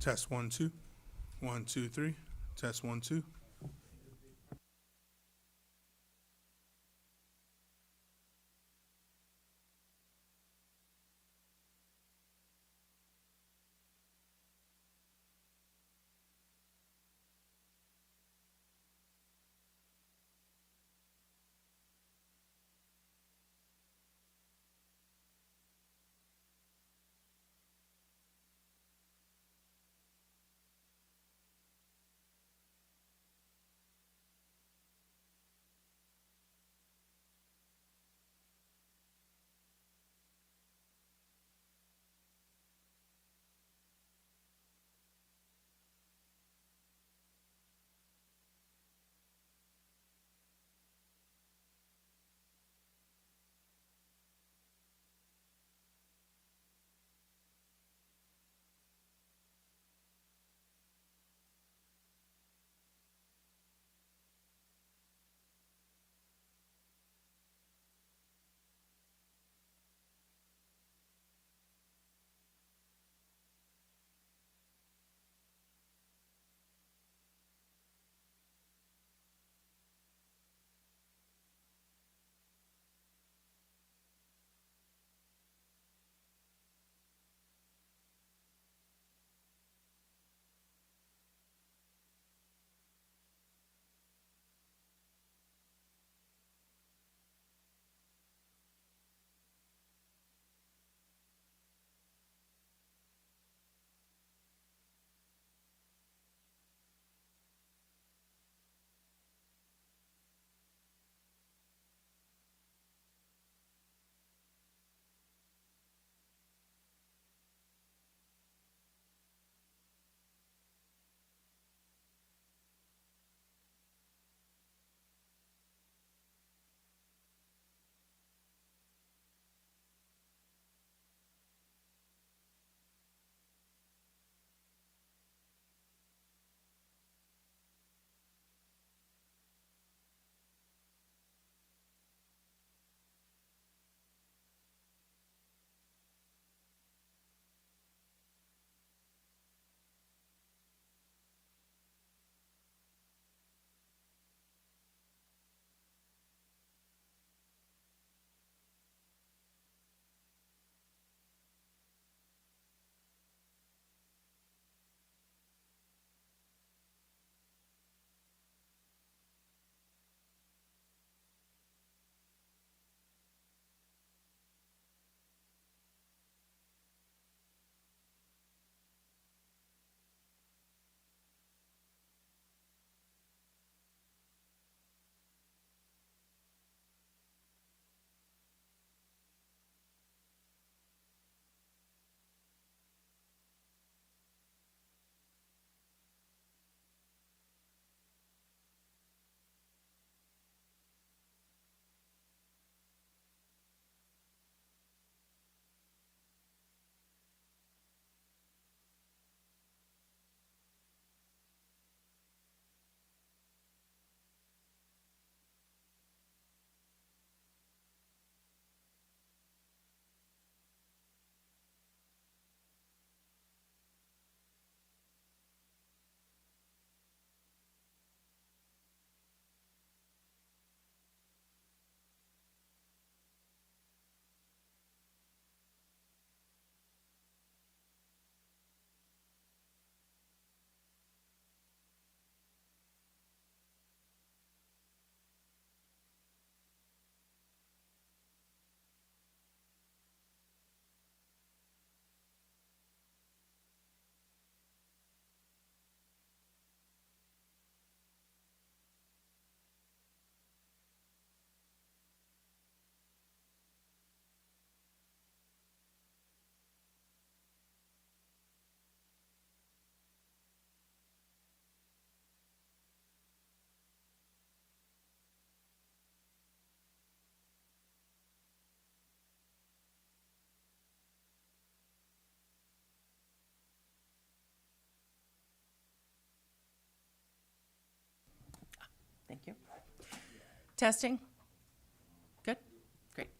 Test 1 2. 1 2 3. Test 1 2. Thank you. Testing? Good? Great.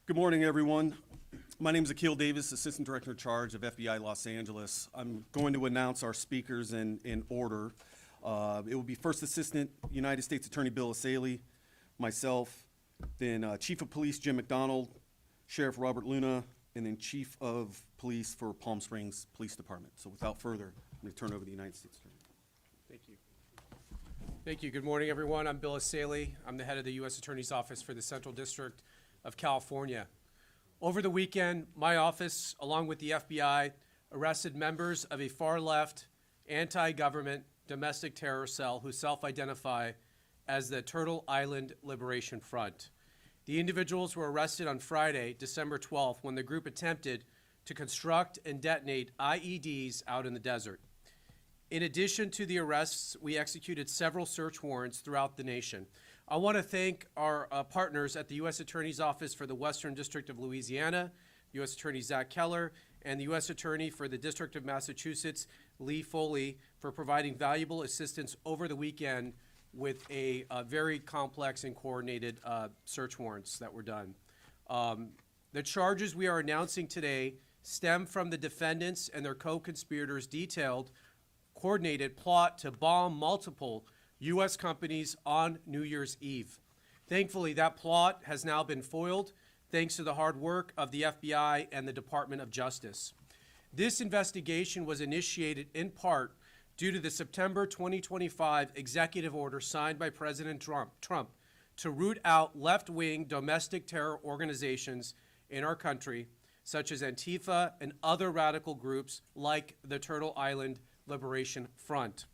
Good morning, everyone. My name is Akil Davis, Assistant Director in Charge of FBI Los Angeles. I'm going to announce our speakers in order. It will be First Assistant United States Attorney Bill Asaley, myself, then Chief of Police Jim McDonald, Sheriff Robert Luna, and then Chief of Police for Palm Springs Police Department. So without further, I'm going to turn over to the United States Attorney. Thank you. Thank you. Good morning, everyone. I'm Bill Asaley. I'm the head of the U.S. Attorney's Office for the Central District of California. Over the weekend, my office, along with the FBI, arrested members of a far-left, anti-government domestic terror cell who self-identify as the Turtle Island Liberation Front. The individuals were arrested on Friday, December 12th, when the group attempted to construct and detonate IEDs out in the desert. In addition to the arrests, we executed several search warrants throughout the nation. I want to thank our partners at the U.S. Attorney's Office for the Western District of Louisiana, U.S. Attorney Zach Keller, and the U.S. Attorney for the District of Massachusetts, Lee Foley, for providing valuable assistance over the weekend with a very complex and coordinated search warrants that were done. The charges we are announcing today stem from the defendants and their co-conspirators' detailed, coordinated plot to bomb multiple U.S. companies on New Year's Eve. Thankfully, that plot has now been foiled thanks to the hard work of the FBI and the Department of Justice. This investigation was initiated in part due to the September 2025 executive order signed by President Trump to root out left-wing domestic terror organizations in our country, such as Antifa and other radical groups like the Turtle Island Liberation Front.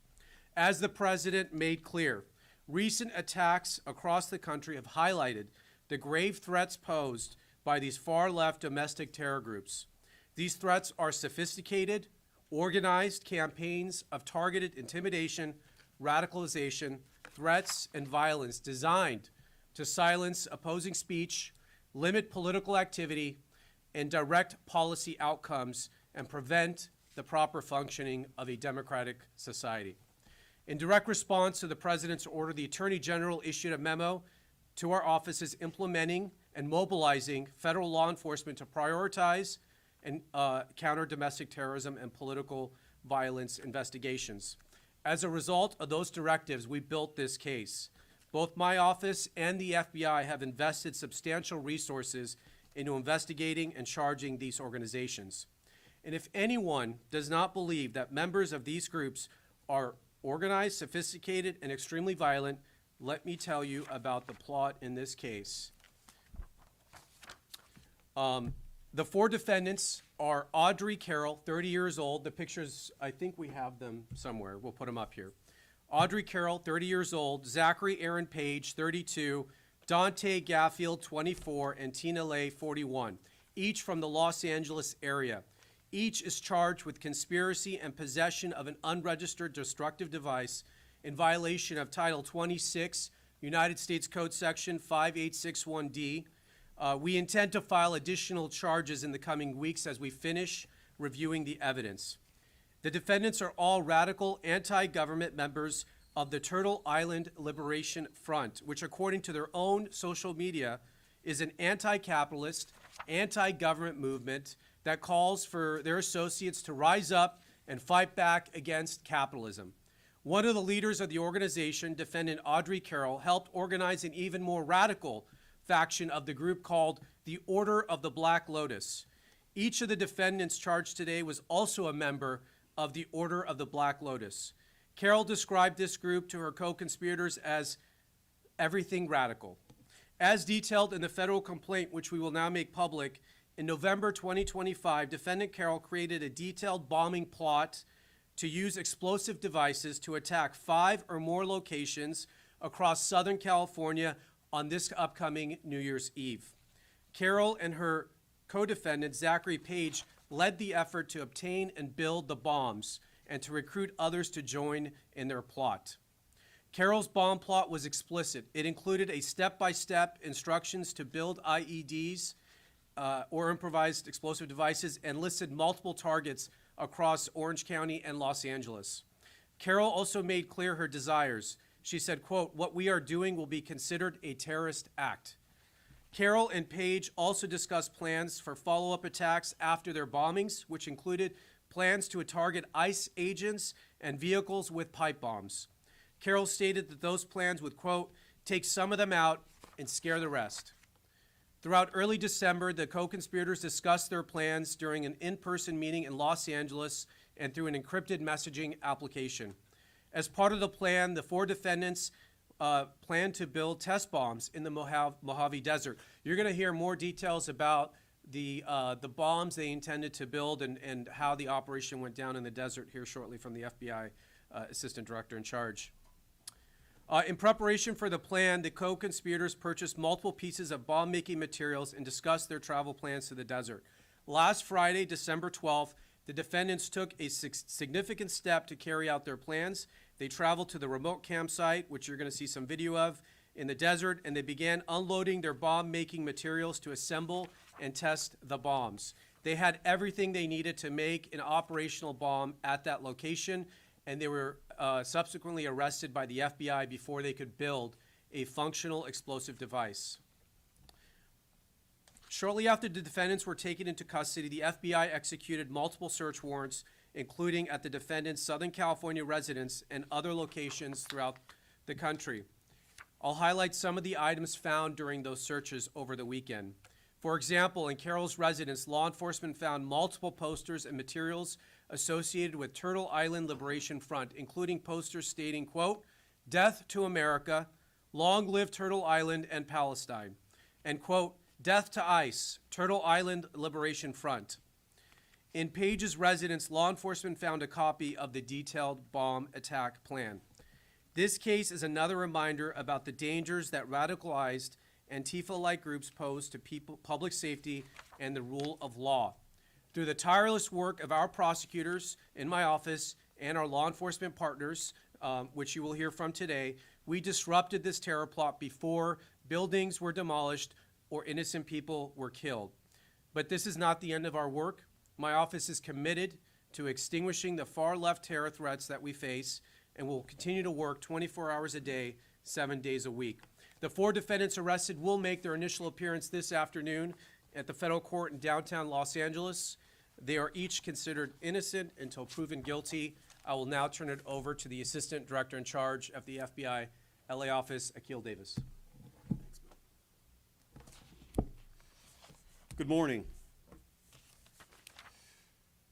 As the president made clear, recent attacks across the country have highlighted the grave threats posed by these far-left domestic terror groups. These threats are sophisticated, organized campaigns of targeted intimidation, radicalization, threats, and violence designed to silence opposing speech, limit political activity, and direct policy outcomes and prevent the proper functioning of a democratic society. In direct response to the President's order, the Attorney General issued a memo to our offices implementing and mobilizing federal law enforcement to prioritize and counter domestic terrorism and political violence investigations. As a result of those directives, we built this case. Both my office and the FBI have invested substantial resources into investigating and charging these organizations. And if anyone does not believe that members of these groups are organized, sophisticated, and extremely violent, let me tell you about the plot in this case. The four defendants are Audrey Carroll, 30 years old. The pictures, I think we have them somewhere. We'll put them up here. Audrey Carroll, 30 years old. Zachary Aaron Page, 32. Dante Gaffield, 24. And Tina Lay, 41. Each from the Los Angeles area. Each is charged with conspiracy and possession of an unregistered destructive device in violation of Title 26, United States Code Section 5861D. We intend to file additional charges in the coming weeks as we finish reviewing the evidence. The defendants are all radical anti-government members of the Turtle Island Liberation Front, which according to their own social media is an anti-capitalist, anti-government movement that calls for their associates to rise up and fight back against capitalism. One of the leaders of the organization, defendant Audrey Carroll, helped organize an even more radical faction of the group called the Order of the Black Lotus. Each of the defendants charged today was also a member of the Order of the Black Lotus. Carroll described this group to her co-conspirators as everything radical. As detailed in the federal complaint, which we will now make public, in November 2025, defendant Carroll created a detailed bombing plot to use explosive devices to attack 5 or more locations across Southern California on this upcoming New Year's Eve. Carroll and her co-defendant, Zachary Page, led the effort to obtain and build the bombs and to recruit others to join in their plot. Carroll's bomb plot was explicit. It included a step-by-step instructions to build IEDs or improvised explosive devices and listed multiple targets across Orange County and Los Angeles. Carroll also made clear her desires. She said, quote, "What we are doing will be considered a terrorist act." Carol and Paige also discussed plans for follow-up attacks after their bombings, which included plans to target ICE agents and vehicles with pipe bombs. Carol stated that those plans would, quote, "take some of them out and scare the rest." Throughout early December, the co-conspirators discussed their plans during an in-person meeting in Los Angeles and through an encrypted messaging application. As part of the plan, the 4 defendants planned to build test bombs in the Mojave Desert. You're going to hear more details about the bombs they intended to build and how the operation went down in the desert here shortly from the FBI Assistant Director in charge. In preparation for the plan, the co-conspirators purchased multiple pieces of bomb-making materials and discussed their travel plans to the desert. Last Friday, December 12th, the defendants took a significant step to carry out their plans. They traveled to the remote campsite, which you're going to see some video of, in the desert, and they began unloading their bomb-making materials to assemble and test the bombs. They had everything they needed to make an operational bomb at that location, and they were subsequently arrested by the FBI before they could build a functional explosive device. Shortly after the defendants were taken into custody, the FBI executed multiple search warrants, including at the defendants' Southern California residence and other locations throughout the country. I'll highlight some of the items found during those searches over the weekend. For example, in Carol's residence, law enforcement found multiple posters and materials associated with Turtle Island Liberation Front, including posters stating, quote, "Death to America, long live Turtle Island and Palestine," and, quote, "Death to ICE, Turtle Island Liberation Front." In Paige's residence, law enforcement found a copy of the detailed bomb attack plan. This case is another reminder about the dangers that radicalized Antifa-like groups pose to public safety and the rule of law. Through the tireless work of our prosecutors in my office and our law enforcement partners, which you will hear from today, we disrupted this terror plot before buildings were demolished or innocent people were killed. But this is not the end of our work. My office is committed to extinguishing the far-left terror threats that we face and will continue to work 24 hours a day, 7 days a week. The 4 defendants arrested will make their initial appearance this afternoon at the federal court in downtown Los Angeles. They are each considered innocent until proven guilty. I will now turn it over to the Assistant Director in charge of the FBI LA office, Akil Davis. Good morning.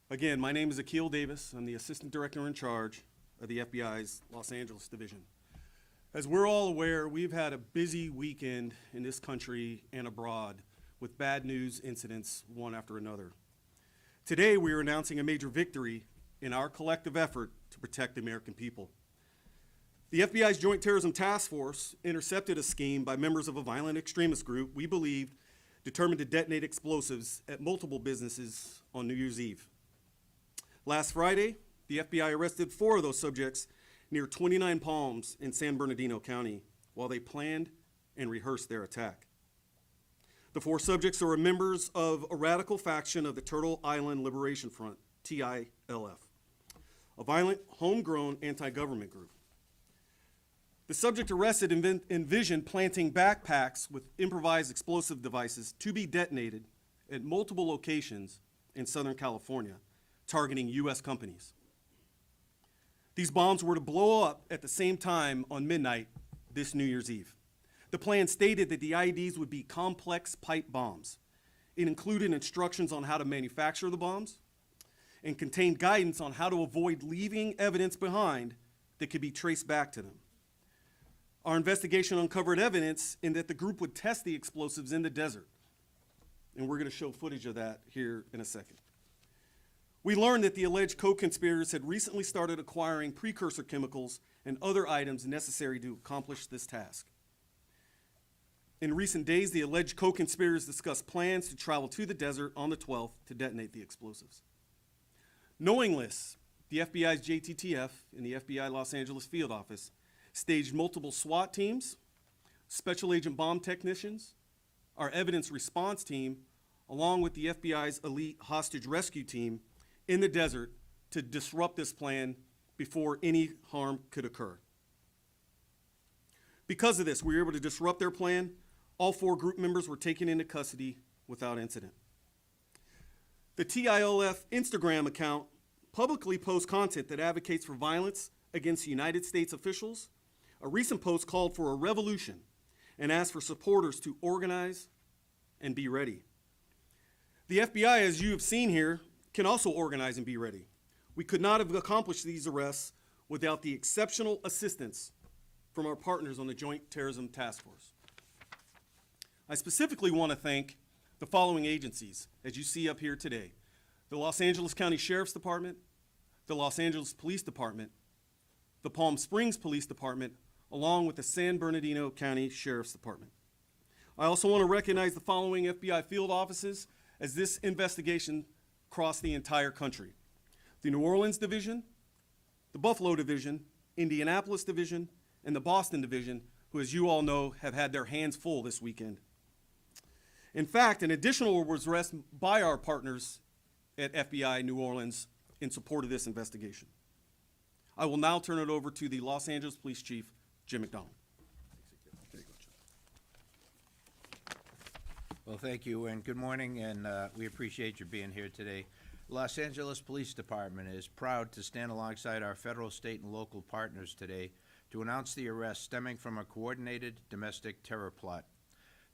Again, my name is Akil Davis. I'm the Assistant Director in charge of the FBI's Los Angeles Division. As we're all aware, we've had a busy weekend in this country and abroad with bad news incidents one after another. Today, we are announcing a major victory in our collective effort to protect the American people. The FBI's Joint Terrorism Task Force intercepted a scheme by members of a violent extremist group we believed determined to detonate explosives at multiple businesses on New Year's Eve. Last Friday, the FBI arrested 4 of those subjects near 29 Palms in San Bernardino County while they planned and rehearsed their attack. The 4 subjects are members of a radical faction of the Turtle Island Liberation Front, TILF, a violent, homegrown anti-government group. The subject arrested envisioned planting backpacks with improvised explosive devices to be detonated at multiple locations in Southern California, targeting U.S. companies. These bombs were to blow up at the same time on midnight this New Year's Eve. The plan stated that the IEDs would be complex pipe bombs. It included instructions on how to manufacture the bombs and contained guidance on how to avoid leaving evidence behind that could be traced back to them. Our investigation uncovered evidence in that the group would test the explosives in the desert, and we're going to show footage of that here in a second. We learned that the alleged co-conspirators had recently started acquiring precursor chemicals and other items necessary to accomplish this task. In recent days, the alleged co-conspirators discussed plans to travel to the desert on the 12th to detonate the explosives. Knowing this, the FBI's JTTF and the FBI Los Angeles field office staged multiple SWAT teams, special agent bomb technicians, our evidence response team, along with the FBI's elite hostage rescue team in the desert to disrupt this plan before any harm could occur. Because of this, we were able to disrupt their plan. All 4 group members were taken into custody without incident. The TILF Instagram account publicly posts content that advocates for violence against United States officials. A recent post called for a revolution and asked for supporters to organize and be ready. The FBI, as you have seen here, can also organize and be ready. We could not have accomplished these arrests without the exceptional assistance from our partners on the Joint Terrorism Task Force. I specifically want to thank the following agencies, as you see up here today: the Los Angeles County Sheriff's Department, the Los Angeles Police Department, the Palm Springs Police Department, along with the San Bernardino County Sheriff's Department. I also want to recognize the following FBI field offices as this investigation crossed the entire country: the New Orleans Division, the Buffalo Division, Indianapolis Division, and the Boston Division, who, as you all know, have had their hands full this weekend. In fact, an additional was arrest by our partners at FBI New Orleans in support of this investigation. I will now turn it over to the Los Angeles Police Chief, Jim McDonald. Well, thank you, and good morning, and we appreciate you being here today. Los Angeles Police Department is proud to stand alongside our federal, state, and local partners today to announce the arrest stemming from a coordinated domestic terror plot.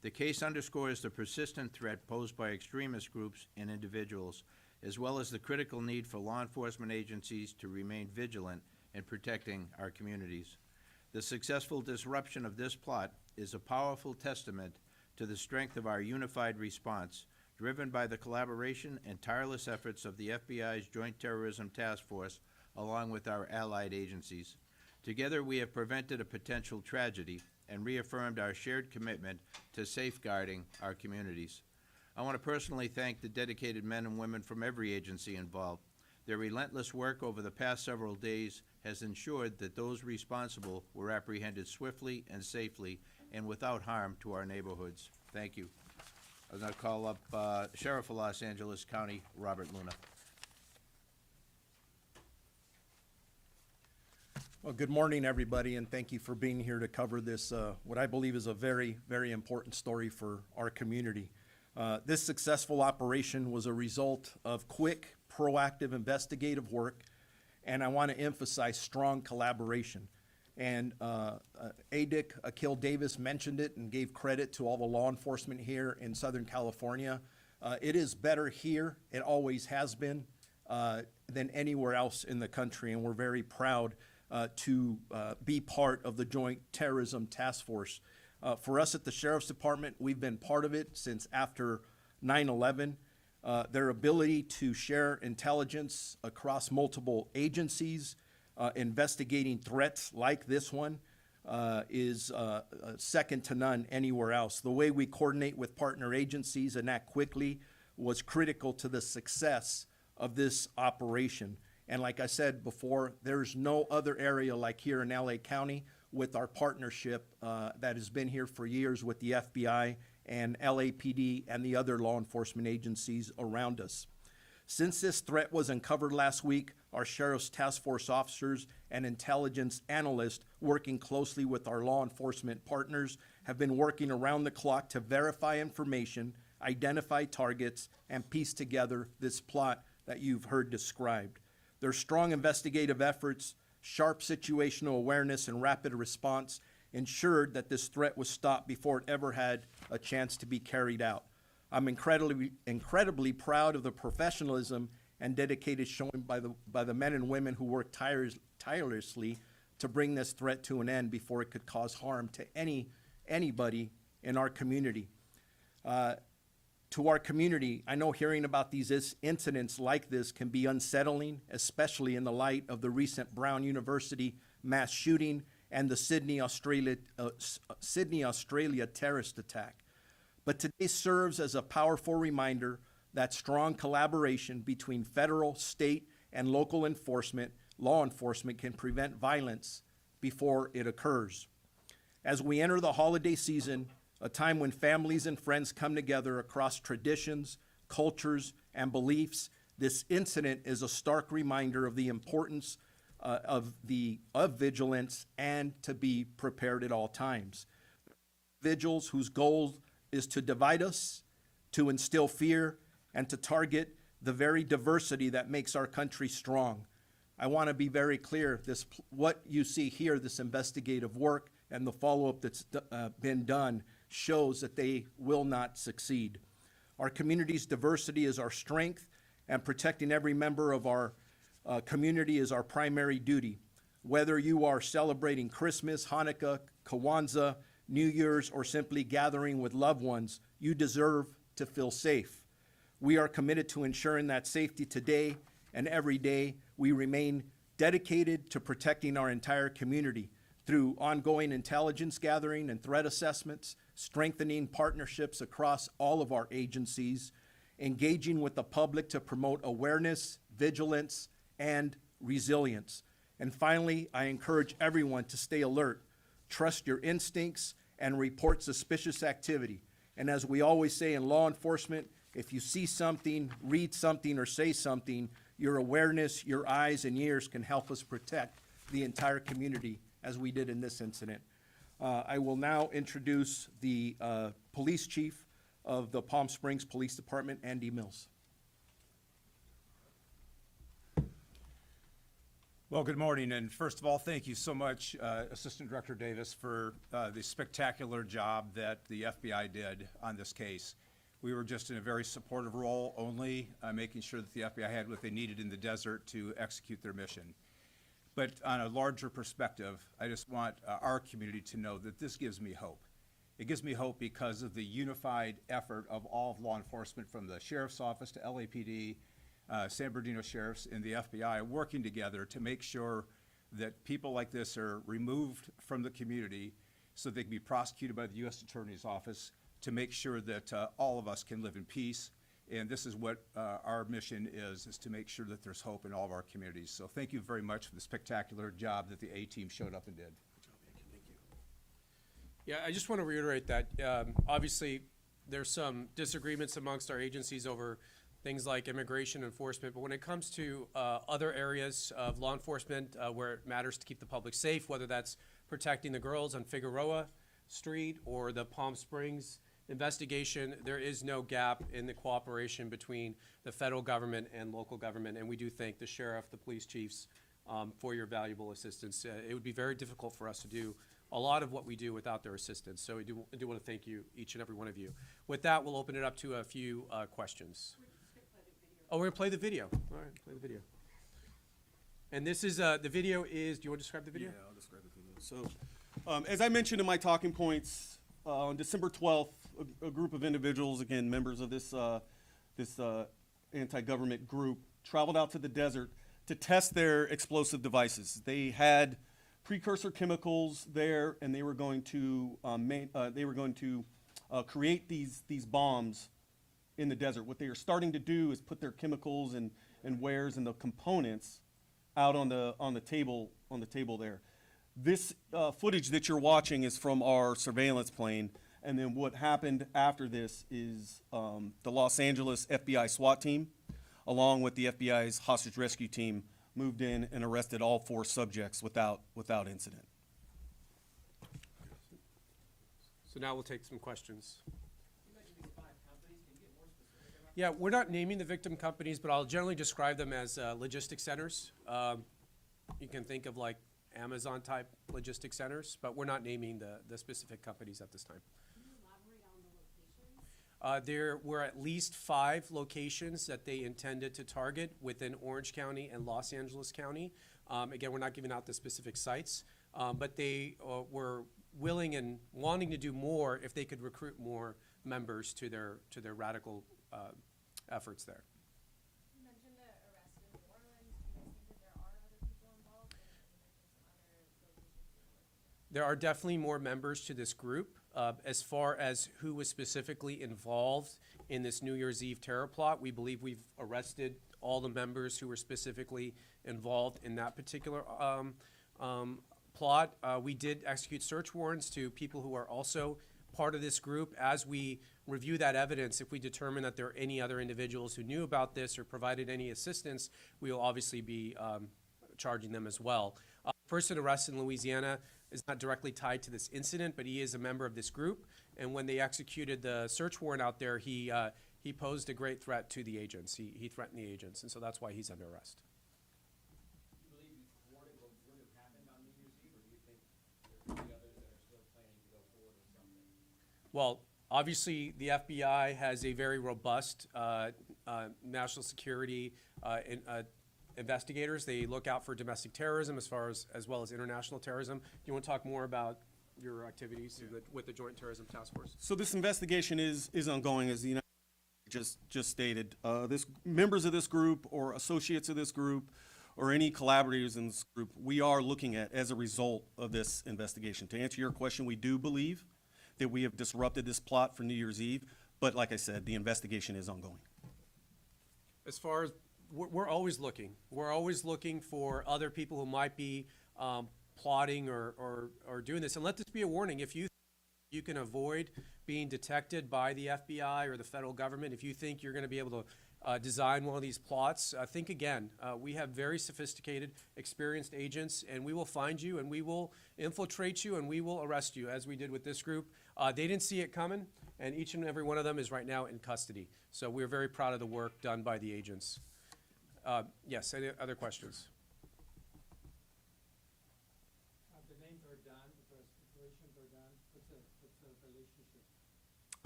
The case underscores the persistent threat posed by extremist groups and individuals, as well as the critical need for law enforcement agencies to remain vigilant in protecting our communities. The successful disruption of this plot is a powerful testament to the strength of our unified response, driven by the collaboration and tireless efforts of the FBI's Joint Terrorism Task Force, along with our allied agencies. Together, we have prevented a potential tragedy and reaffirmed our shared commitment to safeguarding our communities. I want to personally thank the dedicated men and women from every agency involved. Their relentless work over the past several days has ensured that those responsible were apprehended swiftly and safely and without harm to our neighborhoods. Thank you. I'll now call up Sheriff of Los Angeles County, Robert Luna. Well, good morning, everybody, and thank you for being here to cover this, what I believe is a very, very important story for our community. This successful operation was a result of quick, proactive investigative work, and I want to emphasize strong collaboration. And ADIC Akil Davis mentioned it and gave credit to all the law enforcement here in Southern California. It is better here, it always has been, than anywhere else in the country, and we're very proud to be part of the Joint Terrorism Task Force. For us at the Sheriff's Department, we've been part of it since after 9/11. Their ability to share intelligence across multiple agencies, investigating threats like this one, is second to none anywhere else. The way we coordinate with partner agencies and act quickly was critical to the success of this operation. And like I said before, there's no other area like here in LA County with our partnership that has been here for years with the FBI and LAPD and the other law enforcement agencies around us. Since this threat was uncovered last week, our Sheriff's Task Force officers and intelligence analysts, working closely with our law enforcement partners, have been working around the clock to verify information, identify targets, and piece together this plot that you've heard described. Their strong investigative efforts, sharp situational awareness, and rapid response ensured that this threat was stopped before it ever had a chance to be carried out. I'm incredibly proud of the professionalism and dedication shown by the men and women who worked tirelessly to bring this threat to an end before it could cause harm to anybody in our community. To our community, I know hearing about these incidents like this can be unsettling, especially in the light of the recent Brown University mass shooting and the Sydney, Australia terrorist attack. But today serves as a powerful reminder that strong collaboration between federal, state, and local law enforcement can prevent violence before it occurs. As we enter the holiday season, a time when families and friends come together across traditions, cultures, and beliefs, this incident is a stark reminder of the importance of vigilance and to be prepared at all times. Vigils whose goal is to divide us, to instill fear, and to target the very diversity that makes our country strong. I want to be very clear, what you see here, this investigative work and the follow-up that's been done shows that they will not succeed. Our community's diversity is our strength, and protecting every member of our community is our primary duty. Whether you are celebrating Christmas, Hanukkah, Kwanzaa, New Year's, or simply gathering with loved ones, you deserve to feel safe. We are committed to ensuring that safety today and every day. We remain dedicated to protecting our entire community through ongoing intelligence gathering and threat assessments, strengthening partnerships across all of our agencies, engaging with the public to promote awareness, vigilance, and resilience. And finally, I encourage everyone to stay alert, trust your instincts, and report suspicious activity. And as we always say in law enforcement, if you see something, read something, or say something, your awareness, your eyes, and ears can help us protect the entire community as we did in this incident. I will now introduce the police chief of the Palm Springs Police Department, Andy Mills. Well, good morning, and first of all, thank you so much, Assistant Director Davis, for the spectacular job that the FBI did on this case. We were just in a very supportive role only, making sure that the FBI had what they needed in the desert to execute their mission. But on a larger perspective, I just want our community to know that this gives me hope. It gives me hope because of the unified effort of all of law enforcement, from the Sheriff's Office to LAPD, San Bernardino Sheriffs, and the FBI, working together to make sure that people like this are removed from the community so they can be prosecuted by the U.S. Attorney's Office, to make sure that all of us can live in peace. And this is what our mission is to make sure that there's hope in all of our communities. So thank you very much for the spectacular job that the A-team showed up and did. Yeah, I just want to reiterate that, obviously, there's some disagreements amongst our agencies over things like immigration enforcement, but when it comes to other areas of law enforcement where it matters to keep the public safe, whether that's protecting the girls on Figueroa Street or the Palm Springs investigation, there is no gap in the cooperation between the federal government and local government, and we do thank the sheriff, the police chiefs, for your valuable assistance. It would be very difficult for us to do a lot of what we do without their assistance, so I do want to thank you, each and every one of you. With that, we'll open it up to a few questions. Oh, we're going to play the video. All right, play the video. And this is, the video is, do you want to describe the video? Yeah, I'll describe the video. So, as I mentioned in my talking points, on December 12th, a group of individuals, again, members of this anti-government group, traveled out to the desert to test their explosive devices. They had precursor chemicals there, and they were going to create these bombs in the desert. What they are starting to do is put their chemicals and wares and the components out on the table there. This footage that you're watching is from our surveillance plane, and then what happened after this is the Los Angeles FBI SWAT team, along with the FBI's hostage rescue team, moved in and arrested all 4 subjects without incident. So now we'll take some questions. Yeah, we're not naming the victim companies, but I'll generally describe them as logistics centers. You can think of like Amazon-type logistics centers, but we're not naming the specific companies at this time. Can you elaborate on the locations? There were at least 5 locations that they intended to target within Orange County and Los Angeles County. Again, we're not giving out the specific sites, but they were willing and wanting to do more if they could recruit more members to their radical efforts there. You mentioned the arrest in New Orleans. Do you guys think that there are other people involved? And you mentioned some other locations. There are definitely more members to this group. As far as who was specifically involved in this New Year's Eve terror plot, we believe we've arrested all the members who were specifically involved in that particular plot. We did execute search warrants to people who are also part of this group. As we review that evidence, if we determine that there are any other individuals who knew about this or provided any assistance, we will obviously be charging them as well. Person arrested in Louisiana is not directly tied to this incident, but he is a member of this group. And when they executed the search warrant out there, he posed a great threat to the agents. He threatened the agents, and so that's why he's under arrest. Do you believe you thwarted what would have happened on New Year's Eve, or do you think there could be others that are still planning to go forward with something? Well, obviously, the FBI has a very robust national security investigators. They look out for domestic terrorism as well as international terrorism. Do you want to talk more about your activities with the Joint Terrorism Task Force? So this investigation is ongoing, as the United States just stated. Members of this group or associates of this group or any collaborators in this group, we are looking at as a result of this investigation. To answer your question, we do believe that we have disrupted this plot for New Year's Eve, but like I said, the investigation is ongoing. As far as, we're always looking. We're always looking for other people who might be plotting or doing this. And let this be a warning. If you can avoid being detected by the FBI or the federal government, if you think you're going to be able to design one of these plots, think again. We have very sophisticated, experienced agents, and we will find you, and we will infiltrate you, and we will arrest you, as we did with this group. They didn't see it coming, and each and every one of them is right now in custody. So we're very proud of the work done by the agents. Yes, any other questions? The names are done, the operations are done. What's the relationship?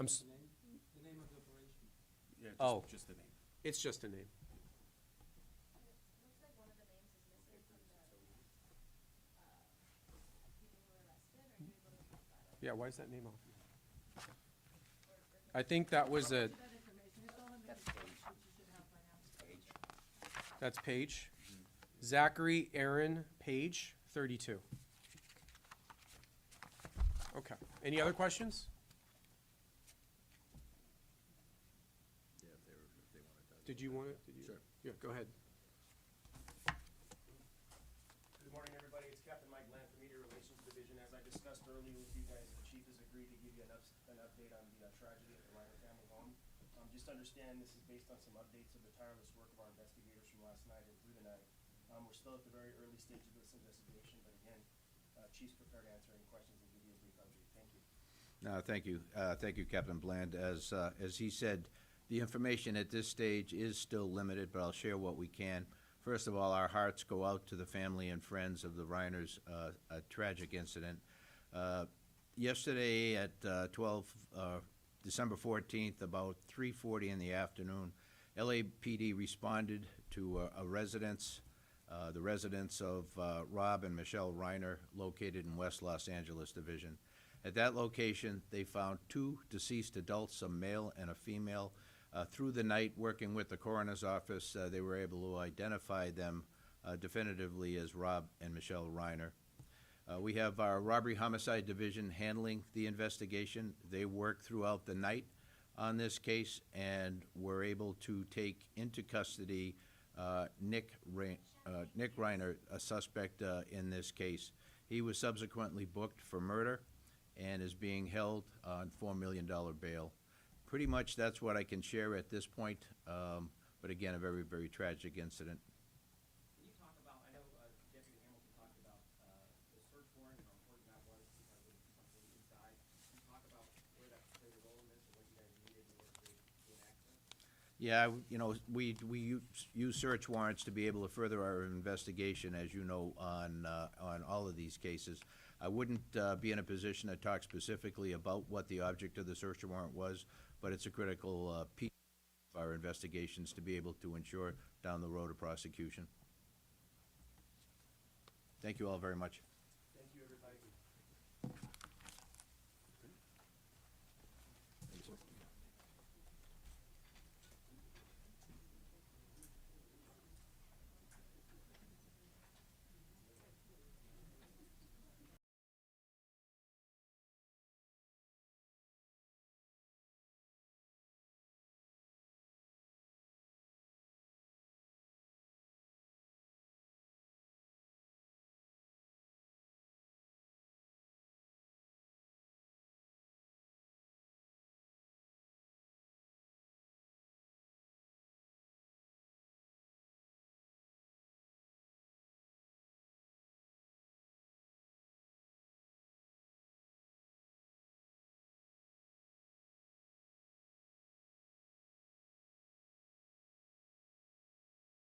I'm The name of the operation? Yeah, Oh. just the name. It's just a name. Looks like one of the names is missing from the, people who were arrested. Are you able to put that up? Yeah, why is that name off? I think that was a, that's Page. Zachary Aaron Page, 32. Okay. Any other questions? Did you want it? Sure. Yeah, go ahead. Good morning, everybody. It's Captain Mike Land from Media Relations Division. As I discussed earlier with you guys, the chief has agreed to give you an update on the tragedy at the Reiner family home. Just understand this is based on some updates of the tireless work of our investigators from last night and through the night. We're still at the very early stages of this investigation, but again, Chief's prepared to answer any questions and give you a brief update. Thank you. Thank you. Thank you, Captain Bland. As he said, the information at this stage is still limited, but I'll share what we can. First of all, our hearts go out to the family and friends of the Reiners, a tragic incident. Yesterday at December 14th, about 3:40 in the afternoon, LAPD responded to a residence, the residence of Rob and Michelle Reiner, located in West Los Angeles Division. At that location, they found two deceased adults, a male and a female. Through the night, working with the coroner's office, they were able to identify them definitively as Rob and Michelle Reiner. We have our robbery homicide division handling the investigation. They worked throughout the night on this case and were able to take into custody Nick Reiner, a suspect in this case. He was subsequently booked for murder and is being held on $4 million bail. Pretty much that's what I can share at this point, but again, a very, very tragic incident. Can you talk about, I know Deputy Hamilton talked about the search warrant and how important that was because of something inside. Can you talk about where that played a role in this and what you guys needed in order to gain access? Yeah, you know, we use search warrants to be able to further our investigation, as you know, on all of these cases. I wouldn't be in a position to talk specifically about what the object of the search warrant was, but it's a critical piece of our investigations to be able to ensure down the road a prosecution. Thank you all very much.